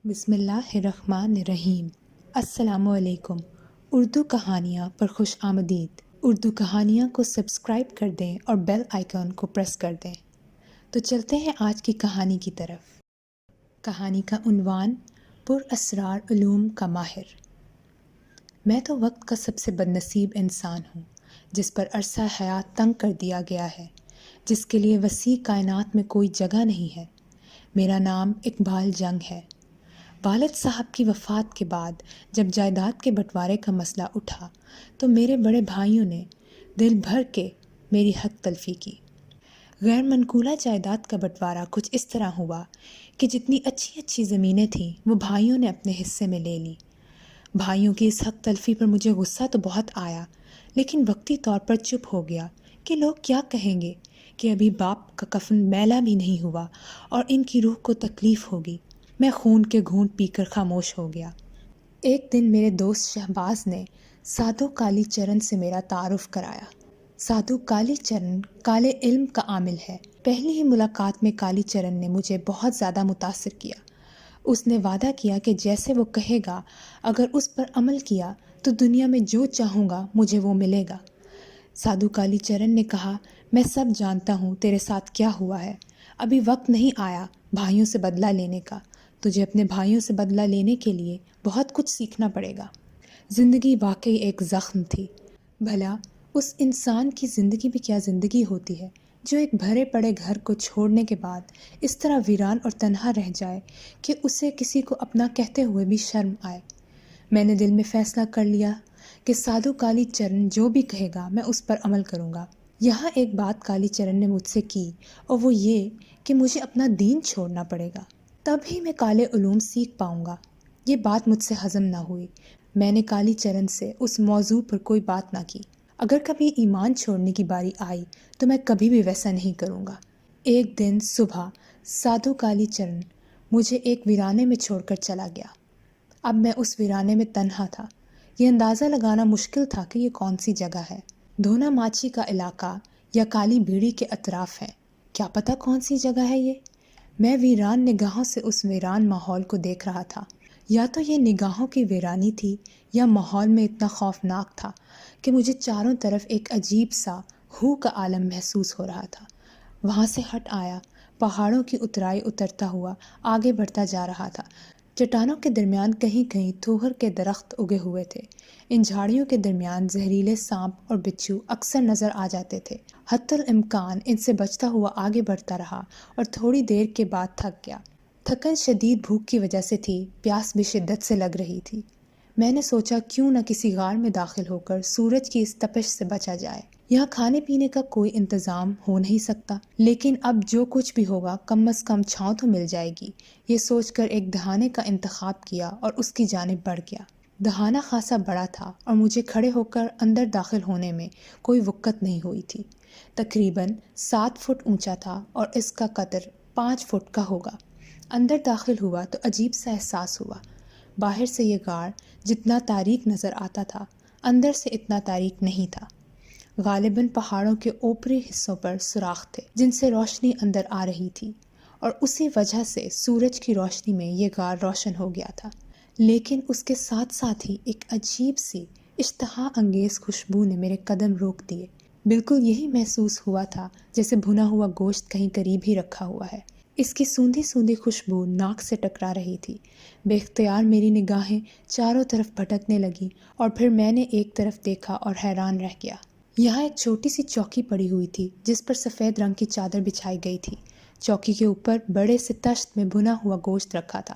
بسم اللہ الرحمن الرحیم۔ السلام علیکم۔ اردو کہانیاں پر خوش آمدید۔ اردو کہانیاں کو سبسکرائب کر دیں اور بیل آئیکن کو پریس کر دیں۔ تو چلتے ہیں آج کی کہانی کی طرف۔ کہانی کا عنوان پر اسرار علوم کا ماہر۔ میں تو وقت کا سب سے بد نصیب انسان ہوں، جس پر عرصہ حیات تنگ کر دیا گیا ہے، جس کے لیے وسیع کائنات میں کوئی جگہ نہیں ہے۔ میرا نام اقبال جنگ ہے۔ والد صاحب کی وفات کے بعد جب جائیداد کے بٹوارے کا مسئلہ اٹھا تو میرے بڑے بھائیوں نے دل بھر کے میری حق تلفی کی۔ غیر منقولہ جائیداد کا بٹوارہ کچھ اس طرح ہوا کہ جتنی اچھی اچھی زمینیں تھیں وہ بھائیوں نے اپنے حصے میں لے لیں۔ بھائیوں کی اس حق تلفی پر مجھے غصہ تو بہت آیا، لیکن وقتی طور پر چپ ہو گیا کہ لوگ کیا کہیں گے کہ ابھی باپ کا کفن میلا بھی نہیں ہوا اور ان کی روح کو تکلیف ہوگی۔ میں خون کے گھونٹ پی کر خاموش ہو گیا۔ ایک دن میرے دوست شہباز نے سادھو کالی چرن سے میرا تعارف کرایا۔ سادھو کالی چرن کالے علم کا عامل ہے۔ پہلی ہی ملاقات میں کالی چرن نے مجھے بہت زیادہ متاثر کیا۔ اس نے وعدہ کیا کہ جیسے وہ کہے گا اگر اس پر عمل کیا تو دنیا میں جو چاہوں گا مجھے وہ ملے گا۔ سادھو کالی چرن نے کہا، میں سب جانتا ہوں تیرے ساتھ کیا ہوا ہے۔ ابھی وقت نہیں آیا بھائیوں سے بدلہ لینے کا۔ تجھے اپنے بھائیوں سے بدلہ لینے کے لیے بہت کچھ سیکھنا پڑے گا۔ زندگی واقعی ایک زخم تھی۔ بھلا اس انسان کی زندگی بھی کیا زندگی ہوتی ہے جو ایک بھرے پڑے گھر کو چھوڑنے کے بعد اس طرح ویران اور تنہا رہ جائے کہ اسے کسی کو اپنا کہتے ہوئے بھی شرم آئے۔ میں نے دل میں فیصلہ کر لیا کہ سادھو کالی چرن جو بھی کہے گا میں اس پر عمل کروں گا۔ یہاں ایک بات کالی چرن نے مجھ سے کی اور وہ یہ کہ مجھے اپنا دین چھوڑنا پڑے گا، تب ہی میں کالے علوم سیکھ پاؤں گا۔ یہ بات مجھ سے ہضم نہ ہوئی۔ میں نے کالی چرن سے اس موضوع پر کوئی بات نہ کی۔ اگر کبھی ایمان چھوڑنے کی باری آئی تو میں کبھی بھی ویسا نہیں کروں گا۔ ایک دن صبح سادھو کالی چرن مجھے ایک ویرانے میں چھوڑ کر چلا گیا۔ اب میں اس ویرانے میں تنہا تھا۔ یہ اندازہ لگانا مشکل تھا کہ یہ کون سی جگہ ہے۔ دھونا ماچھی کا علاقہ یا کالی بیڑی کے اطراف ہے، کیا پتہ کون سی جگہ ہے یہ۔ میں ویران نگاہوں سے اس ویران ماحول کو دیکھ رہا تھا۔ یا تو یہ نگاہوں کی ویرانی تھی یا ماحول میں اتنا خوفناک تھا کہ مجھے چاروں طرف ایک عجیب سا ہو کا عالم محسوس ہو رہا تھا۔ وہاں سے ہٹ آیا، پہاڑوں کی اترائی اترتا ہوا آگے بڑھتا جا رہا تھا۔ چٹانوں کے درمیان کہیں کہیں تھوہر کے درخت اگے ہوئے تھے۔ ان جھاڑیوں کے درمیان زہریلے سانپ اور بچھو اکثر نظر آ جاتے تھے۔ حتی الامکان ان سے بچتا ہوا آگے بڑھتا رہا اور تھوڑی دیر کے بعد تھک گیا۔ تھکن شدید بھوک کی وجہ سے تھی، پیاس بھی شدت سے لگ رہی تھی۔ میں نے سوچا کیوں نہ کسی غار میں داخل ہو کر سورج کی اس تپش سے بچا جائے۔ یہاں کھانے پینے کا کوئی انتظام ہو نہیں سکتا، لیکن اب جو کچھ بھی ہوگا کم از کم چھاؤں تو مل جائے گی۔ یہ سوچ کر ایک دہانے کا انتخاب کیا اور اس کی جانب بڑھ گیا۔ دہانہ خاصا بڑا تھا اور مجھے کھڑے ہو کر اندر داخل ہونے میں کوئی وقت نہیں ہوئی تھی۔ تقریباً 7 فٹ اونچا تھا اور اس کا قطر 5 فٹ کا ہوگا۔ اندر داخل ہوا تو عجیب سا احساس ہوا۔ باہر سے یہ غار جتنا تاریک نظر آتا تھا، اندر سے اتنا تاریک نہیں تھا۔ غالباً پہاڑوں کے اوپری حصوں پر سوراخ تھے جن سے روشنی اندر آ رہی تھی، اور اسی وجہ سے سورج کی روشنی میں یہ غار روشن ہو گیا تھا۔ لیکن اس کے ساتھ ساتھ ہی ایک عجیب سی اشتہا انگیز خوشبو نے میرے قدم روک دیے۔ بالکل یہی محسوس ہوا تھا جیسے بھنا ہوا گوشت کہیں قریب ہی رکھا ہوا ہے۔ اس کی سوندھی سوندھی خوشبو ناک سے ٹکرا رہی تھی۔ بے اختیار میری نگاہیں چاروں طرف بھٹکنے لگیں اور پھر میں نے ایک طرف دیکھا اور حیران رہ گیا۔ یہاں ایک چھوٹی سی چوکی پڑی ہوئی تھی جس پر سفید رنگ کی چادر بچھائی گئی تھی۔ چوکی کے اوپر بڑے سے تشت میں بھنا ہوا گوشت رکھا تھا۔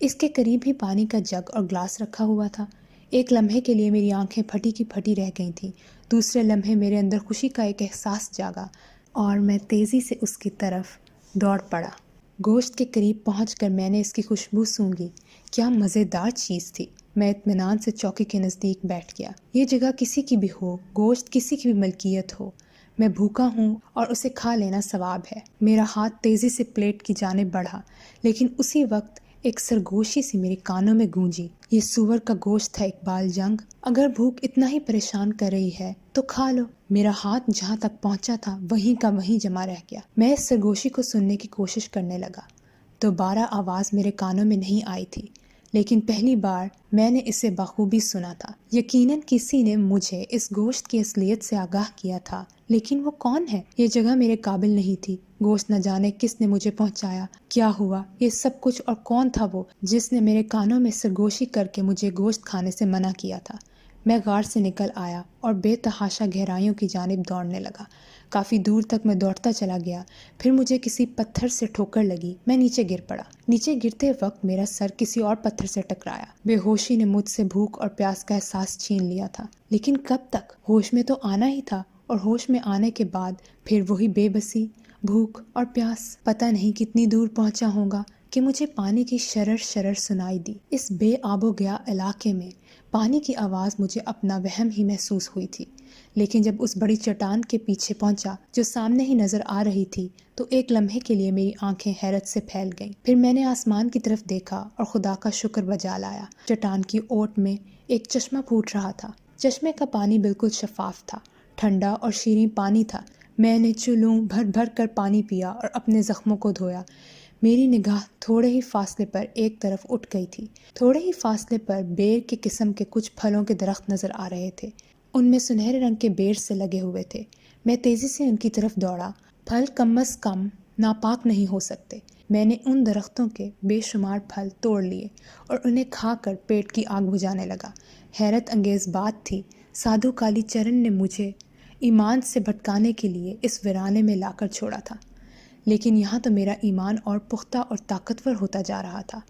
اس کے قریب ہی پانی کا جگ اور گلاس رکھا ہوا تھا۔ ایک لمحے کے لیے میری آنکھیں پھٹی کی پھٹی رہ گئی تھیں۔ دوسرے لمحے میرے اندر خوشی کا ایک احساس جاگا اور میں تیزی سے اس کی طرف دوڑ پڑا۔ گوشت کے قریب پہنچ کر میں نے اس کی خوشبو سونگھی۔ کیا مزیدار چیز تھی۔ میں اطمینان سے چوکی کے نزدیک بیٹھ گیا۔ یہ جگہ کسی کی بھی ہو، گوشت کسی کی بھی ملکیت ہو، میں بھوکا ہوں اور اسے کھا لینا ثواب ہے۔ میرا ہاتھ تیزی سے پلیٹ کی جانب بڑھا، لیکن اسی وقت ایک سرگوشی سی میرے کانوں میں گونجی۔ یہ سور کا گوشت ہے اقبال جنگ، اگر بھوک اتنا ہی پریشان کر رہی ہے تو کھا لو۔ میرا ہاتھ جہاں تک پہنچا تھا وہیں کا وہیں جمع رہ گیا۔ میں اس سرگوشی کو سننے کی کوشش کرنے لگا۔ دوبارہ آواز میرے کانوں میں نہیں آئی تھی، لیکن پہلی بار میں نے اسے بخوبی سنا تھا۔ یقیناً کسی نے مجھے اس گوشت کی اصلیت سے آگاہ کیا تھا، لیکن وہ کون ہے؟ یہ جگہ میرے قابل نہیں تھی۔ گوشت نہ جانے کس نے مجھے پہنچایا، کیا ہوا یہ سب کچھ، اور کون تھا وہ جس نے میرے کانوں میں سرگوشی کر کے مجھے گوشت کھانے سے منع کیا تھا۔ میں غار سے نکل آیا اور بے تحاشا گہرائیوں کی جانب دوڑنے لگا۔ کافی دور تک میں دوڑتا چلا گیا، پھر مجھے کسی پتھر سے ٹھوکر لگی، میں نیچے گر پڑا۔ نیچے گرتے وقت میرا سر کسی اور پتھر سے ٹکرایا۔ بے ہوشی نے مجھ سے بھوک اور پیاس کا احساس چھین لیا تھا، لیکن کب تک؟ ہوش میں تو آنا ہی تھا، اور ہوش میں آنے کے بعد پھر وہی بے بسی، بھوک اور پیاس۔ پتہ نہیں کتنی دور پہنچا ہوگا کہ مجھے پانی کی شرر شرر سنائی دی۔ اس بے آب و گیا علاقے میں پانی کی آواز مجھے اپنا وہم ہی محسوس ہوئی تھی، لیکن جب اس بڑی چٹان کے پیچھے پہنچا جو سامنے ہی نظر آ رہی تھی تو ایک لمحے کے لیے میری آنکھیں حیرت سے پھیل گئیں۔ پھر میں نے آسمان کی طرف دیکھا اور خدا کا شکر بجا لایا۔ چٹان کی اوٹ میں ایک چشمہ پھوٹ رہا تھا۔ چشمے کا پانی بالکل شفاف تھا، ٹھنڈا اور شیریں پانی تھا۔ میں نے چلوں بھر بھر کر پانی پیا اور اپنے زخموں کو دھویا۔ میری نگاہ تھوڑے ہی فاصلے پر ایک طرف اٹھ گئی تھی۔ تھوڑے ہی فاصلے پر بیر کے قسم کے کچھ پھلوں کے درخت نظر آ رہے تھے، ان میں سنہرے رنگ کے بیر سے لگے ہوئے تھے۔ میں تیزی سے ان کی طرف دوڑا۔ پھل کم از کم ناپاک نہیں ہو سکتے۔ میں نے ان درختوں کے بے شمار پھل توڑ لیے اور انہیں کھا کر پیٹ کی آگ بجھانے لگا۔ حیرت انگیز بات تھی، سادھو کالی چرن نے مجھے ایمان سے بھٹکانے کے لیے اس ویرانے میں لا کر چھوڑا تھا، لیکن یہاں تو میرا ایمان اور پختہ اور طاقتور ہوتا جا رہا تھا۔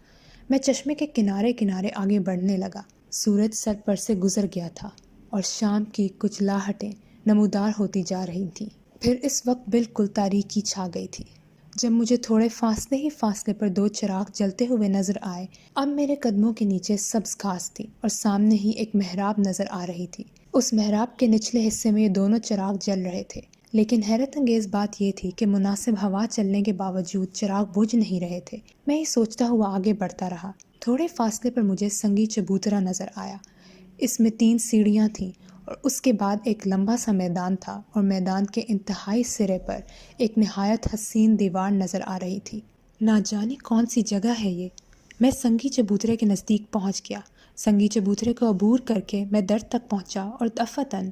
میں چشمے کے کنارے کنارے آگے بڑھنے لگا۔ سورج سر پر سے گزر گیا تھا اور شام کی کچھ لاہٹیں نمودار ہوتی جا رہی تھیں۔ پھر اس وقت بالکل تاریکی چھا گئی تھی۔ جب مجھے تھوڑے فاصلے پر دو چراغ جلتے ہوئے نظر آئے، اب میرے قدموں کے نیچے سبز گھاس تھی اور سامنے ہی ایک محراب نظر آ رہی تھی۔ اس محراب کے نچلے حصے میں یہ دونوں چراغ جل رہے تھے، لیکن حیرت انگیز بات یہ تھی کہ مناسب ہوا چلنے کے باوجود چراغ بجھ نہیں رہے تھے۔ میں یہ سوچتا ہوا آگے بڑھتا رہا۔ تھوڑے فاصلے پر مجھے سنگی چبوترا نظر آیا۔ اس میں 3 سیڑھیاں تھیں اور اس کے بعد ایک لمبا سا میدان تھا، اور میدان کے انتہائی سرے پر ایک نہایت حسین دیوار نظر آ رہی تھی۔ نہ جانے کون سی جگہ ہے یہ۔ میں سنگی چبوترے کے نزدیک پہنچ گیا۔ سنگی چبوترے کو عبور کر کے میں در تک پہنچا اور دفعتاً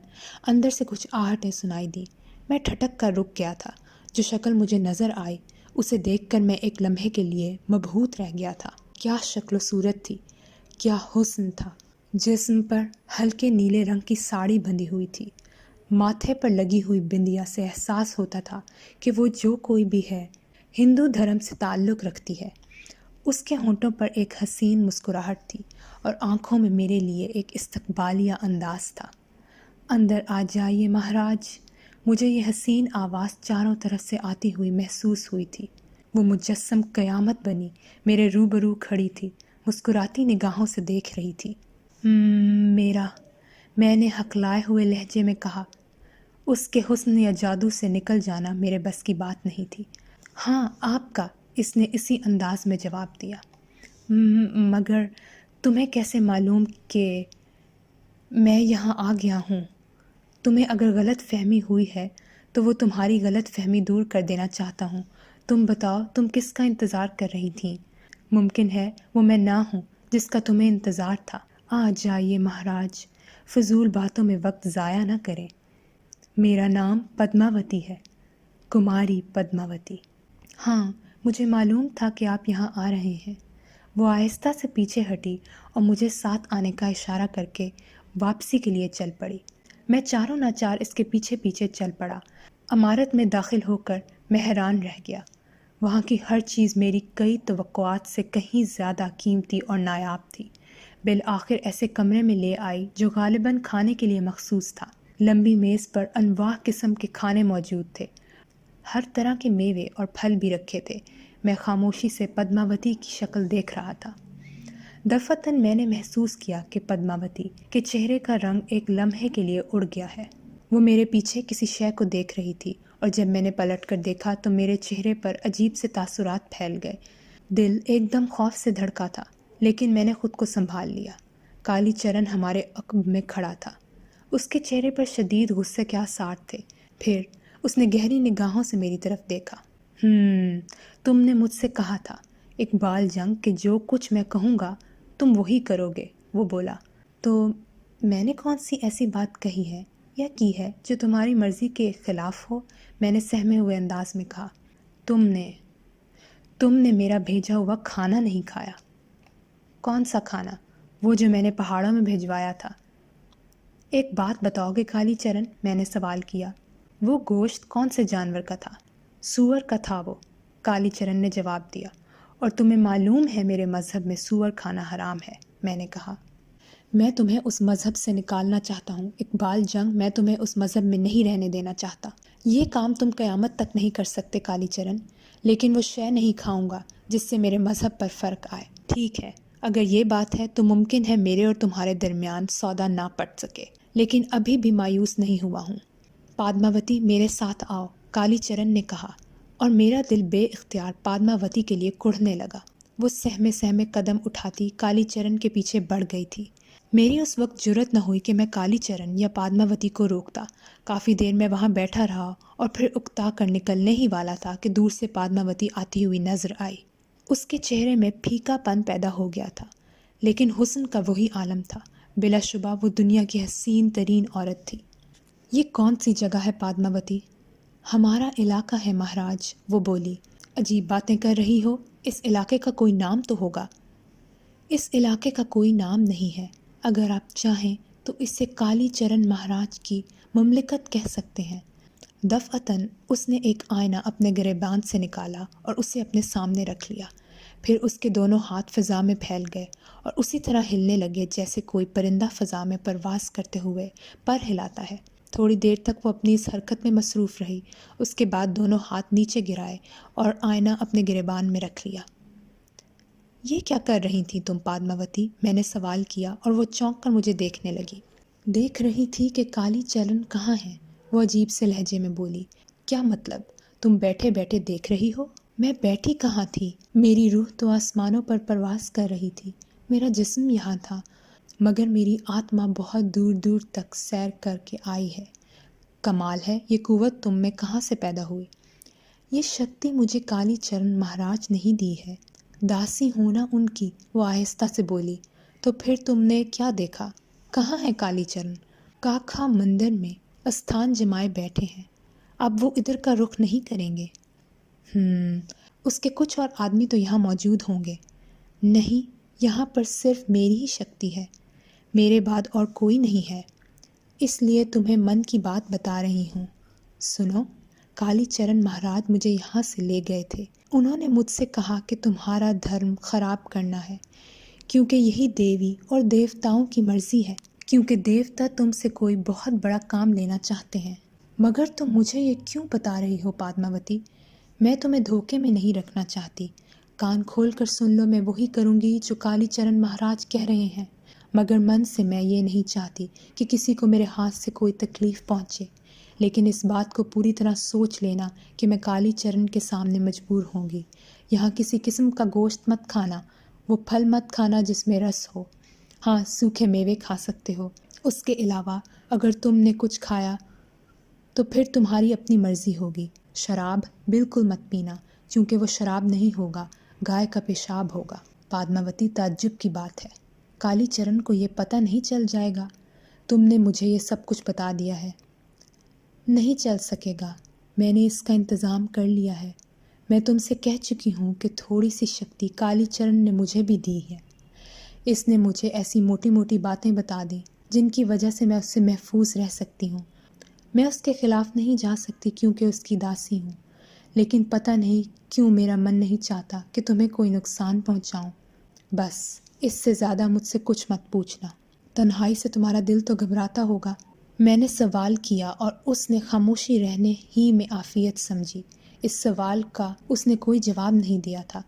اندر سے کچھ آہٹیں سنائی دیں۔ میں ٹھٹک کر رک گیا تھا۔ جو شکل مجھے نظر آئی اسے دیکھ کر میں ایک لمحے کے لیے مبہوت رہ گیا تھا۔ کیا شکل و صورت تھی، کیا حسن تھا! جسم پر ہلکے نیلے رنگ کی ساڑی بندھی ہوئی تھی۔ ماتھے پر لگی ہوئی بندیا سے احساس ہوتا تھا کہ وہ جو کوئی بھی ہے ہندو دھرم سے تعلق رکھتی ہے۔ اس کے ہونٹوں پر ایک حسین مسکراہٹ تھی اور آنکھوں میں میرے لیے ایک استقبالیہ انداز تھا۔ اندر آ جائیے مہاراج، مجھے یہ حسین آواز چاروں طرف سے آتی ہوئی محسوس ہوئی تھی۔ وہ مجسم قیامت بنی میرے روبرو کھڑی تھی، مسکراتی نگاہوں سے دیکھ رہی تھی۔ میں نے ہکلائے ہوئے لہجے میں کہا۔ اس کے حسن یا جادو سے نکل جانا میرے بس کی بات نہیں تھی۔ ہاں آپ کا، اس نے اسی انداز میں جواب دیا۔ مگر تمہیں کیسے معلوم کہ میں یہاں آ گیا ہوں؟ تمہیں اگر غلط فہمی ہوئی ہے تو وہ تمہاری غلط فہمی دور کر دینا چاہتا ہوں۔ تم بتاؤ تم کس کا انتظار کر رہی تھیں؟ ممکن ہے وہ میں نہ ہوں جس کا تمہیں انتظار تھا۔ آ جائیے مہاراج، فضول باتوں میں وقت ضائع نہ کریں۔ میرا نام پدماوتی ہے، کماری پدماوتی۔ ہاں مجھے معلوم تھا کہ آپ یہاں آ رہے ہیں۔ وہ آہستہ سے پیچھے ہٹی اور مجھے ساتھ آنے کا اشارہ کر کے واپسی کے لیے چل پڑی۔ میں چاروں ناچار اس کے پیچھے پیچھے چل پڑا۔ عمارت میں داخل ہو کر میں حیران رہ گیا۔ وہاں کی ہر چیز میری کئی توقعات سے کہیں زیادہ قیمتی اور نایاب تھی۔ بالآخر ایسے کمرے میں لے آئی جو غالباً کھانے کے لیے مخصوص تھا۔ لمبی میز پر انواع قسم کے کھانے موجود تھے، ہر طرح کے میوے اور پھل بھی رکھے تھے۔ میں خاموشی سے پدماوتی کی شکل دیکھ رہا تھا۔ دفعتاً میں نے محسوس کیا کہ پدماوتی کے چہرے کا رنگ ایک لمحے کے لیے اڑ گیا ہے۔ وہ میرے پیچھے کسی شے کو دیکھ رہی تھی، اور جب میں نے پلٹ کر دیکھا تو میرے چہرے پر عجیب سے تاثرات پھیل گئے۔ دل ایک دم خوف سے دھڑکا تھا، لیکن میں نے خود کو سنبھال لیا۔ کالی چرن ہمارے عقب میں کھڑا تھا۔ اس کے چہرے پر شدید غصے کے آثار تھے۔ پھر اس نے گہری نگاہوں سے میری طرف دیکھا۔ تم نے مجھ سے کہا تھا اقبال جنگ کہ جو کچھ میں کہوں گا تم وہی کرو گے، وہ بولا۔ تو میں نے کون سی ایسی بات کہی ہے یا کی ہے جو تمہاری مرضی کے خلاف ہو؟ میں نے سہمے ہوئے انداز میں کہا۔ تم نے میرا بھیجا ہوا کھانا نہیں کھایا۔ کون سا کھانا؟ وہ جو میں نے پہاڑوں میں بھیجوایا تھا۔ ایک بات بتاؤ گے کالی چرن؟ میں نے سوال کیا۔ وہ گوشت کون سے جانور کا تھا؟ سور کا تھا وہ، کالی چرن نے جواب دیا۔ اور تمہیں معلوم ہے میرے مذہب میں سور کھانا حرام ہے، میں نے کہا۔ میں تمہیں اس مذہب سے نکالنا چاہتا ہوں اقبال جنگ، میں تمہیں اس مذہب میں نہیں رہنے دینا چاہتا۔ یہ کام تم قیامت تک نہیں کر سکتے کالی چرن، لیکن وہ شے نہیں کھاؤں گا جس سے میرے مذہب پر فرق آئے۔ ٹھیک ہے، اگر یہ بات ہے تو ممکن ہے میرے اور تمہارے درمیان سودا نہ پٹ سکے، لیکن ابھی بھی مایوس نہیں ہوا ہوں۔ پادماوتی میرے ساتھ آؤ، کالی چرن نے کہا، اور میرا دل بے اختیار پادماوتی کے لیے کڑھنے لگا۔ وہ سہمے سہمے قدم اٹھاتی کالی چرن کے پیچھے بڑھ گئی تھی۔ میری اس وقت جرأت نہ ہوئی کہ میں کالی چرن یا پادماوتی کو روکتا۔ کافی دیر میں وہاں بیٹھا رہا اور پھر اکتا کر نکلنے ہی والا تھا کہ دور سے پادماوتی آتی ہوئی نظر آئی۔ اس کے چہرے میں پھیکا پن پیدا ہو گیا تھا، لیکن حسن کا وہی عالم تھا۔ بلا شبہ وہ دنیا کی حسین ترین عورت تھی۔ یہ کون سی جگہ ہے پادماوتی؟ ہمارا علاقہ ہے مہاراج، وہ بولی۔ عجیب باتیں کر رہی ہو، اس علاقے کا کوئی نام تو ہوگا۔ اس علاقے کا کوئی نام نہیں ہے، اگر آپ چاہیں تو اسے کالی چرن مہاراج کی مملکت کہہ سکتے ہیں۔ دفعتاً اس نے ایک آئینہ اپنے گریبان سے نکالا اور اسے اپنے سامنے رکھ لیا، پھر اس کے دونوں ہاتھ فضا میں پھیل گئے اور اسی طرح ہلنے لگے جیسے کوئی پرندہ فضا میں پرواز کرتے ہوئے پر ہلاتا ہے۔ تھوڑی دیر تک وہ اپنی اس حرکت میں مصروف رہی، اس کے بعد دونوں ہاتھ نیچے گرائے اور آئینہ اپنے گریبان میں رکھ لیا۔ یہ کیا کر رہی تھی تم پادماوتی؟ میں نے سوال کیا اور وہ چونک کر مجھے دیکھنے لگی۔ دیکھ رہی تھی کہ کالی چرن کہاں ہے، وہ عجیب سے لہجے میں بولی۔ کیا مطلب؟ تم بیٹھے بیٹھے دیکھ رہی ہو؟ میں بیٹھی کہاں تھی، میری روح تو آسمانوں پر پرواز کر رہی تھی، میرا جسم یہاں تھا، مگر میری آتما بہت دور دور تک سیر کر کے آئی ہے۔ کمال ہے، یہ قوت تم میں کہاں سے پیدا ہوئی؟ یہ شکتی مجھے کالی چرن مہاراج نہیں دی ہے، داسی ہونا ان کی، وہ آہستہ سے بولی۔ تو پھر تم نے کیا دیکھا؟ کہاں ہے کالی چرن؟ کاکھا مندر میں استھان جمائے بیٹھے ہیں، اب وہ ادھر کا رخ نہیں کریں گے۔ اس کے کچھ اور آدمی تو یہاں موجود ہوں گے۔ نہیں، یہاں پر صرف میری ہی شکتی ہے، میرے بعد اور کوئی نہیں ہے، اس لیے تمہیں من کی بات بتا رہی ہوں۔ سنو، کالی چرن مہاراج مجھے یہاں سے لے گئے تھے، انہوں نے مجھ سے کہا کہ تمہارا دھرم خراب کرنا ہے، کیونکہ یہی دیوی اور دیوتاؤں کی مرضی ہے، کیونکہ دیوتا تم سے کوئی بہت بڑا کام لینا چاہتے ہیں۔ مگر تم مجھے یہ کیوں بتا رہی ہو پادماوتی؟ میں تمہیں دھوکے میں نہیں رکھنا چاہتی، کان کھول کر سن لو، میں وہی کروں گی جو کالی چرن مہاراج کہہ رہے ہیں، مگر من سے میں یہ نہیں چاہتی کہ کسی کو میرے ہاتھ سے کوئی تکلیف پہنچے، لیکن اس بات کو پوری طرح سوچ لینا کہ میں کالی چرن کے سامنے مجبور ہوں گی۔ یہاں کسی قسم کا گوشت مت کھانا، وہ پھل مت کھانا جس میں رس ہو، ہاں سوکھے میوے کھا سکتے ہو، اس کے علاوہ اگر تم نے کچھ کھایا تو پھر تمہاری اپنی مرضی ہوگی۔ شراب بالکل مت پینا، چونکہ وہ شراب نہیں ہوگا، گائے کا پیشاب ہوگا۔ پادماوتی، تعجب کی بات ہے، کالی چرن کو یہ پتہ نہیں چل جائے گا؟ تم نے مجھے یہ سب کچھ بتا دیا ہے۔ نہیں چل سکے گا، میں نے اس کا انتظام کر لیا ہے، میں تم سے کہہ چکی ہوں کہ تھوڑی سی شکتی کالی چرن نے مجھے بھی دی ہے، اس نے مجھے ایسی موٹی موٹی باتیں بتا دیں جن کی وجہ سے میں اس سے محفوظ رہ سکتی ہوں۔ میں اس کے خلاف نہیں جا سکتی کیونکہ اس کی داسی ہوں، لیکن پتہ نہیں کیوں میرا من نہیں چاہتا کہ تمہیں کوئی نقصان پہنچاؤں۔ بس اس سے زیادہ مجھ سے کچھ مت پوچھنا۔ تنہائی سے تمہارا دل تو گھبراتا ہوگا، میں نے سوال کیا اور اس نے خاموشی رہنے ہی میں عافیت سمجھی۔ اس سوال کا اس نے کوئی جواب نہیں دیا تھا،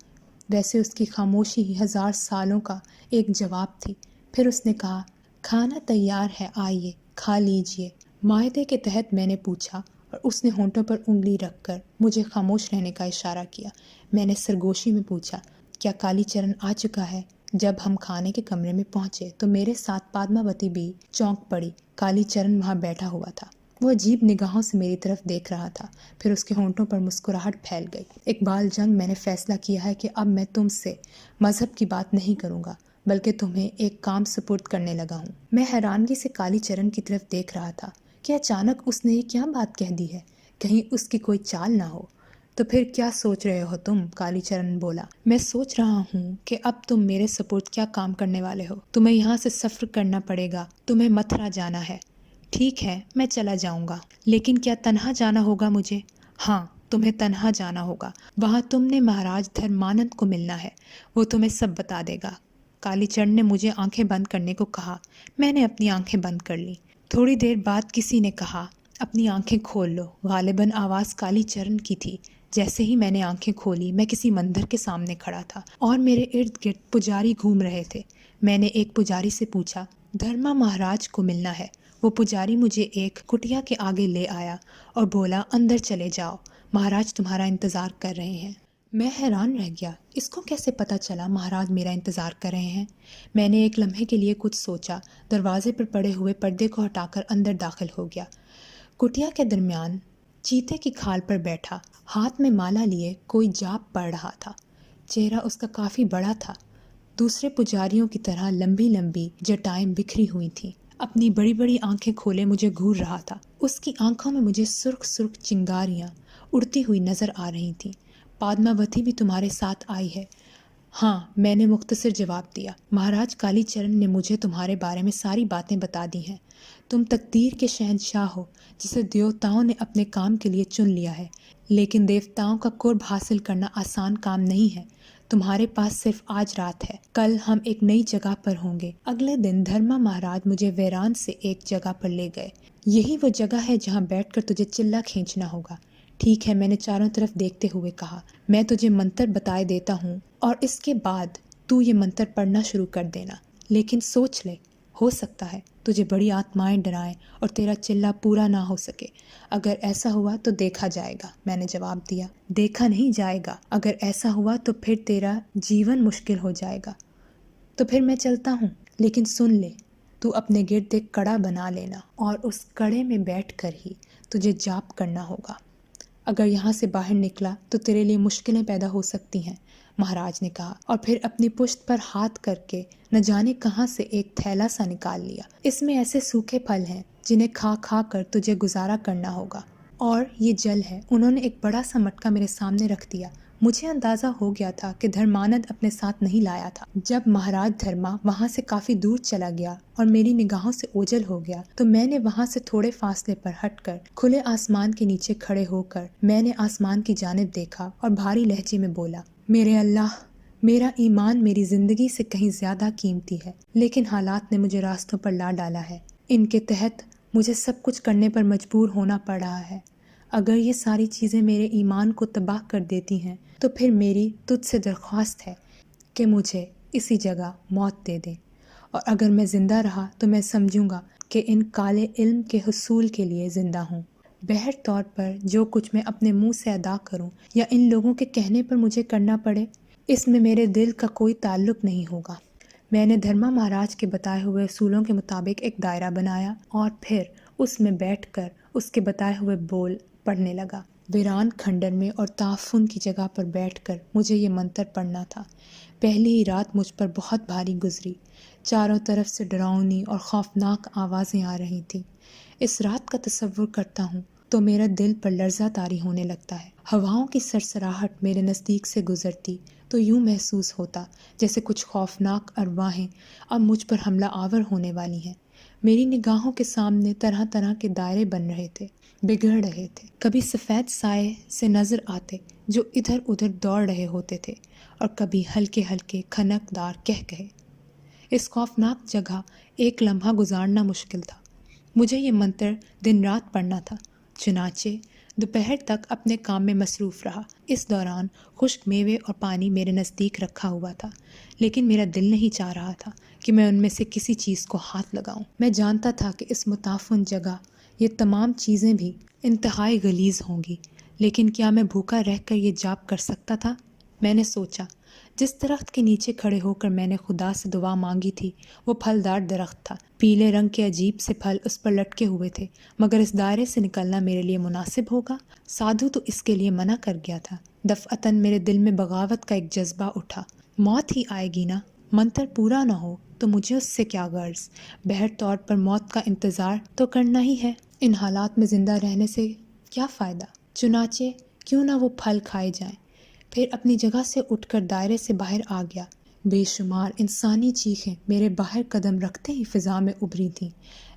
ویسے اس کی خاموشی ہی 1000 سالوں کا ایک جواب تھی۔ پھر اس نے کہا، کھانا تیار ہے، آئیے کھا لیجئے۔ معاہدے کے تحت میں نے پوچھا اور اس نے ہونٹوں پر انگلی رکھ کر مجھے خاموش رہنے کا اشارہ کیا۔ میں نے سرگوشی میں پوچھا، کیا کالی چرن آ چکا ہے؟ جب ہم کھانے کے کمرے میں پہنچے تو میرے ساتھ پادماوتی بھی چونک پڑی۔ کالی چرن وہاں بیٹھا ہوا تھا، وہ عجیب نگاہوں سے میری طرف دیکھ رہا تھا، پھر اس کے ہونٹوں پر مسکراہٹ پھیل گئی۔ اقبال جنگ، میں نے فیصلہ کیا ہے کہ اب میں تم سے مذہب کی بات نہیں کروں گا، بلکہ تمہیں ایک کام سپرد کرنے لگا ہوں۔ میں حیرانگی سے کالی چرن کی طرف دیکھ رہا تھا کہ اچانک اس نے یہ کیا بات کہہ دی ہے، کہیں اس کی کوئی چال نہ ہو۔ تو پھر کیا سوچ رہے ہو تم؟ کالی چرن بولا۔ میں سوچ رہا ہوں کہ اب تم میرے سپرد کیا کام کرنے والے ہو۔ تمہیں یہاں سے سفر کرنا پڑے گا، تمہیں متھرا جانا ہے۔ ٹھیک ہے، میں چلا جاؤں گا، لیکن کیا تنہا جانا ہوگا مجھے؟ ہاں، تمہیں تنہا جانا ہوگا۔ وہاں تم نے مہاراج دھرمانند کو ملنا ہے، وہ تمہیں سب بتا دے گا۔ کالی چرن نے مجھے آنکھیں بند کرنے کو کہا۔ میں نے اپنی آنکھیں بند کر لیں۔ تھوڑی دیر بعد کسی نے کہا، اپنی آنکھیں کھول لو۔ غالباً آواز کالی چرن کی تھی۔ جیسے ہی میں نے آنکھیں کھولی، میں کسی مندر کے سامنے کھڑا تھا اور میرے ارد گرد پجاری گھوم رہے تھے۔ میں نے ایک پجاری سے پوچھا، دھرما مہاراج کو ملنا ہے۔ وہ پجاری مجھے ایک کٹیا کے آگے لے آیا اور بولا، اندر چلے جاؤ، مہاراج تمہارا انتظار کر رہے ہیں۔ میں حیران رہ گیا، اس کو کیسے پتہ چلا مہاراج میرا انتظار کر رہے ہیں؟ میں نے ایک لمحے کے لیے کچھ سوچا، دروازے پر پڑے ہوئے پردے کو ہٹا کر اندر داخل ہو گیا۔ کٹیا کے درمیان چیتے کی کھال پر بیٹھا، ہاتھ میں مالا لیے کوئی جاپ پڑھ رہا تھا۔ چہرہ اس کا کافی بڑا تھا، دوسرے پجاریوں کی طرح لمبی لمبی جٹائیں بکھری ہوئی تھیں۔ اپنی بڑی بڑی آنکھیں کھولے مجھے گھور رہا تھا۔ اس کی آنکھوں میں مجھے سرخ سرخ چنگاریاں اڑتی ہوئی نظر آ رہی تھیں۔ پادماوتی بھی تمہارے ساتھ آئی ہے؟ ہاں، میں نے مختصر جواب دیا۔ مہاراج کالی چرن نے مجھے تمہارے بارے میں ساری باتیں بتا دی ہیں۔ تم تقدیر کے شہنشاہ ہو، جسے دیوتاؤں نے اپنے کام کے لیے چن لیا ہے، لیکن دیوتاؤں کا قرب حاصل کرنا آسان کام نہیں ہے۔ تمہارے پاس صرف آج رات ہے، کل ہم ایک نئی جگہ پر ہوں گے۔ اگلے دن دھرما مہاراج مجھے ویران سے ایک جگہ پر لے گئے۔ یہی وہ جگہ ہے جہاں بیٹھ کر تجھے چلہ کھینچنا ہوگا۔ ٹھیک ہے، میں نے چاروں طرف دیکھتے ہوئے کہا۔ میں تجھے منتر بتائے دیتا ہوں اور اس کے بعد تو یہ منتر پڑھنا شروع کر دینا، لیکن سوچ لے، ہو سکتا ہے تجھے بڑی آتمائیں ڈرائیں اور تیرا چلہ پورا نہ ہو سکے۔ اگر ایسا ہوا تو دیکھا جائے گا، میں نے جواب دیا۔ دیکھا نہیں جائے گا، اگر ایسا ہوا تو پھر تیرا جیون مشکل ہو جائے گا۔ تو پھر میں چلتا ہوں، لیکن سن لے، تو اپنے گرد ایک کڑا بنا لینا اور اس کڑے میں بیٹھ کر ہی تجھے جاپ کرنا ہوگا۔ اگر یہاں سے باہر نکلا تو تیرے لیے مشکلیں پیدا ہو سکتی ہیں، مہاراج نے کہا، اور پھر اپنی پشت پر ہاتھ کر کے نہ جانے کہاں سے ایک تھیلا سا نکال لیا۔ اس میں ایسے سوکھے پھل ہیں جنہیں کھا کھا کر تجھے گزارا کرنا ہوگا، اور یہ جل ہے۔ انہوں نے ایک بڑا سا مٹکا میرے سامنے رکھ دیا۔ مجھے اندازہ ہو گیا تھا کہ دھرمانند اپنے ساتھ نہیں لایا تھا۔ جب مہاراج دھرما وہاں سے کافی دور چلا گیا اور میری نگاہوں سے اوجھل ہو گیا تو میں نے وہاں سے تھوڑے فاصلے پر ہٹ کر کھلے آسمان کے نیچے کھڑے ہو کر میں نے آسمان کی جانب دیکھا اور بھاری لہجے میں بولا، میرے اللہ، میرا ایمان میری زندگی سے کہیں زیادہ قیمتی ہے، لیکن حالات نے مجھے راستوں پر لا ڈالا ہے۔ ان کے تحت مجھے سب کچھ کرنے پر مجبور ہونا پڑ رہا ہے۔ اگر یہ ساری چیزیں میرے ایمان کو تباہ کر دیتی ہیں تو پھر میری تجھ سے درخواست ہے کہ مجھے اسی جگہ موت دے دے، اور اگر میں زندہ رہا تو میں سمجھوں گا کہ ان کالے علم کے حصول کے لیے زندہ ہوں۔ بہر طور پر جو کچھ میں اپنے منہ سے ادا کروں یا ان لوگوں کے کہنے پر مجھے کرنا پڑے، اس میں میرے دل کا کوئی تعلق نہیں ہوگا۔ میں نے دھرما مہاراج کے بتائے ہوئے اصولوں کے مطابق ایک دائرہ بنایا اور پھر اس میں بیٹھ کر اس کے بتائے ہوئے بول پڑھنے لگا۔ ویران کھنڈر میں اور تعفن کی جگہ پر بیٹھ کر مجھے یہ منتر پڑھنا تھا۔ پہلی ہی رات مجھ پر بہت بھاری گزری۔ چاروں طرف سے ڈراؤنی اور خوفناک آوازیں آ رہی تھیں۔ اس رات کا تصور کرتا ہوں تو میرا دل پر لرزہ طاری ہونے لگتا ہے۔ ہواؤں کی سرسراہٹ میرے نزدیک سے گزرتی تو یوں محسوس ہوتا جیسے کچھ خوفناک ارواحیں اب مجھ پر حملہ آور ہونے والی ہیں۔ میری نگاہوں کے سامنے طرح طرح کے دائرے بن رہے تھے، بگڑ رہے تھے۔ کبھی سفید سائے سے نظر آتے جو ادھر ادھر دوڑ رہے ہوتے تھے، اور کبھی ہلکے ہلکے کھنک دار کہے۔ اس خوفناک جگہ ایک لمحہ گزارنا مشکل تھا۔ مجھے یہ منتر دن رات پڑھنا تھا، چنانچہ دوپہر تک اپنے کام میں مصروف رہا۔ اس دوران خشک میوے اور پانی میرے نزدیک رکھا ہوا تھا، لیکن میرا دل نہیں چاہ رہا تھا کہ میں ان میں سے کسی چیز کو ہاتھ لگاؤں۔ میں جانتا تھا کہ اس متعفن جگہ یہ تمام چیزیں بھی انتہائی غلیظ ہوں گی، لیکن کیا میں بھوکا رہ کر یہ جاپ کر سکتا تھا؟ میں نے سوچا، جس درخت کے نیچے کھڑے ہو کر میں نے خدا سے دعا مانگی تھی وہ پھلدار درخت تھا۔ پیلے رنگ کے عجیب سے پھل اس پر لٹکے ہوئے تھے، مگر اس دائرے سے نکلنا میرے لیے مناسب ہوگا؟ سادھو تو اس کے لیے منع کر گیا تھا۔ دفعتاً میرے دل میں بغاوت کا ایک جذبہ اٹھا۔ موت ہی آئے گی نا، منتر پورا نہ ہو تو مجھے اس سے کیا غرض؟ بہر طور پر موت کا انتظار تو کرنا ہی ہے، ان حالات میں زندہ رہنے سے کیا فائدہ؟ چنانچہ کیوں نہ وہ پھل کھائے جائیں۔ پھر اپنی جگہ سے اٹھ کر دائرے سے باہر آ گیا۔ بے شمار انسانی چیخیں میرے باہر قدم رکھتے ہی فضا میں ابھری تھیں۔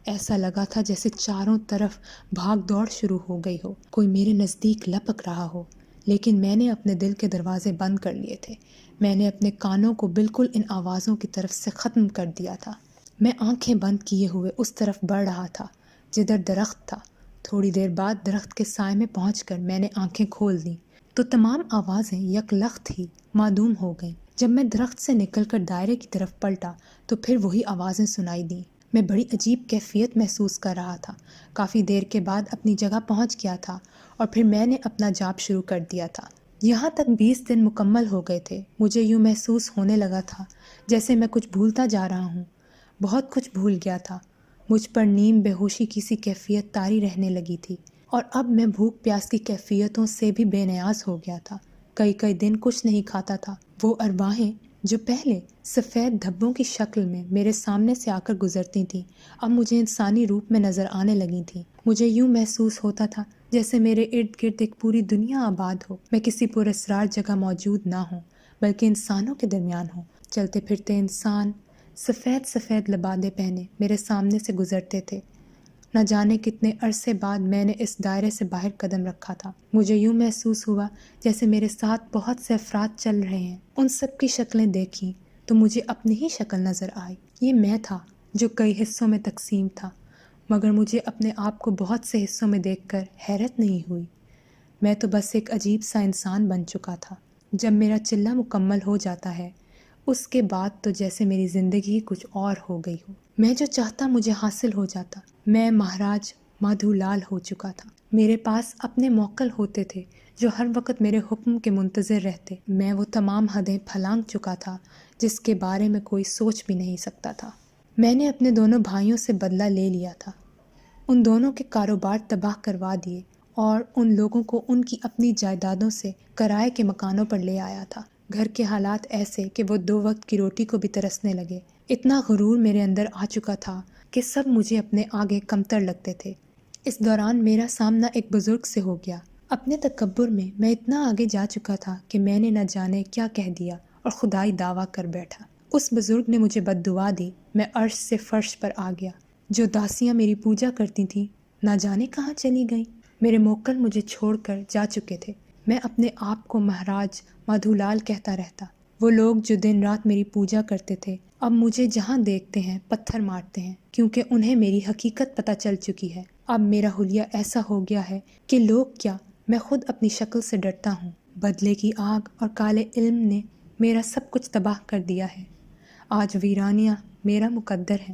ایسا لگا تھا جیسے چاروں طرف بھاگ دوڑ شروع ہو گئی ہو، کوئی میرے نزدیک لپک رہا ہو۔ لیکن میں نے اپنے دل کے دروازے بند کر لیے تھے، میں نے اپنے کانوں کو بالکل ان آوازوں کی طرف سے ختم کر دیا تھا۔ میں آنکھیں بند کیے ہوئے اس طرف بڑھ رہا تھا جدھر درخت تھا۔ تھوڑی دیر بعد درخت کے سائے میں پہنچ کر میں نے آنکھیں کھول دیں تو تمام آوازیں یک لخت ہی معدوم ہو گئیں۔ جب میں درخت سے نکل کر دائرے کی طرف پلٹا تو پھر وہی آوازیں سنائی دیں۔ میں بڑی عجیب کیفیت محسوس کر رہا تھا۔ کافی دیر کے بعد اپنی جگہ پہنچ گیا تھا اور پھر میں نے اپنا جاپ شروع کر دیا تھا۔ یہاں تک 20 دن مکمل ہو گئے تھے۔ مجھے یوں محسوس ہونے لگا تھا جیسے میں کچھ بھولتا جا رہا ہوں۔ بہت کچھ بھول گیا تھا۔ مجھ پر نیم بے ہوشی کی سی کیفیت طاری رہنے لگی تھی، اور اب میں بھوک پیاس کی کیفیتوں سے بھی بے نیاز ہو گیا تھا۔ کئی دن کچھ نہیں کھاتا تھا۔ وہ ارواحیں جو پہلے سفید دھبوں کی شکل میں میرے سامنے سے آ کر گزرتی تھیں، اب مجھے انسانی روپ میں نظر آنے لگی تھیں۔ مجھے یوں محسوس ہوتا تھا جیسے میرے ارد گرد ایک پوری دنیا آباد ہو، میں کسی پراسرار جگہ موجود نہ ہوں بلکہ انسانوں کے درمیان ہوں۔ چلتے پھرتے انسان سفید لبادے پہنے میرے سامنے سے گزرتے تھے۔ نہ جانے کتنے عرصے بعد میں نے اس دائرے سے باہر قدم رکھا تھا۔ مجھے یوں محسوس ہوا جیسے میرے ساتھ بہت سے افراد چل رہے ہیں۔ ان سب کی شکلیں دیکھیں تو مجھے اپنی ہی شکل نظر آئی۔ یہ میں تھا جو کئی حصوں میں تقسیم تھا، مگر مجھے اپنے آپ کو بہت سے حصوں میں دیکھ کر حیرت نہیں ہوئی۔ میں تو بس ایک عجیب سا انسان بن چکا تھا۔ جب میرا چلہ مکمل ہو جاتا ہے اس کے بعد تو جیسے میری زندگی ہی کچھ اور ہو گئی ہو۔ میں جو چاہتا مجھے حاصل ہو جاتا۔ میں مہاراج مادھو لال ہو چکا تھا۔ میرے پاس اپنے موکل ہوتے تھے جو ہر وقت میرے حکم کے منتظر رہتے۔ میں وہ تمام حدیں پھلانگ چکا تھا جس کے بارے میں کوئی سوچ بھی نہیں سکتا تھا۔ میں نے اپنے دونوں بھائیوں سے بدلہ لے لیا تھا، ان دونوں کے کاروبار تباہ کروا دیے اور ان لوگوں کو ان کی اپنی جائیدادوں سے کرائے کے مکانوں پر لے آیا تھا۔ گھر کے حالات ایسے کہ وہ 2 وقت کی روٹی کو بھی ترسنے لگے۔ اتنا غرور میرے اندر آ چکا تھا کہ سب مجھے اپنے آگے کمتر لگتے تھے۔ اس دوران میرا سامنا ایک بزرگ سے ہو گیا۔ اپنے تکبر میں اتنا آگے جا چکا تھا کہ میں نے نہ جانے کیا کہہ دیا اور خدائی دعویٰ کر بیٹھا۔ اس بزرگ نے مجھے بد دعا دی۔ میں عرش سے فرش پر آ گیا۔ جو داسیاں میری پوجا کرتی تھیں نہ جانے کہاں چلی گئیں۔ میرے موکل مجھے چھوڑ کر جا چکے تھے۔ میں اپنے آپ کو مہاراج مادھو لال کہتا رہتا۔ وہ لوگ جو دن رات میری پوجا کرتے تھے اب مجھے جہاں دیکھتے ہیں پتھر مارتے ہیں، کیونکہ انہیں میری حقیقت پتہ چل چکی ہے۔ اب میرا حلیہ ایسا ہو گیا ہے کہ لوگ کیا میں خود اپنی شکل سے ڈرتا ہوں۔ بدلے کی آگ اور کالے علم نے میرا سب کچھ تباہ کر دیا ہے۔ آج ویرانیہ میرا مقدر ہے۔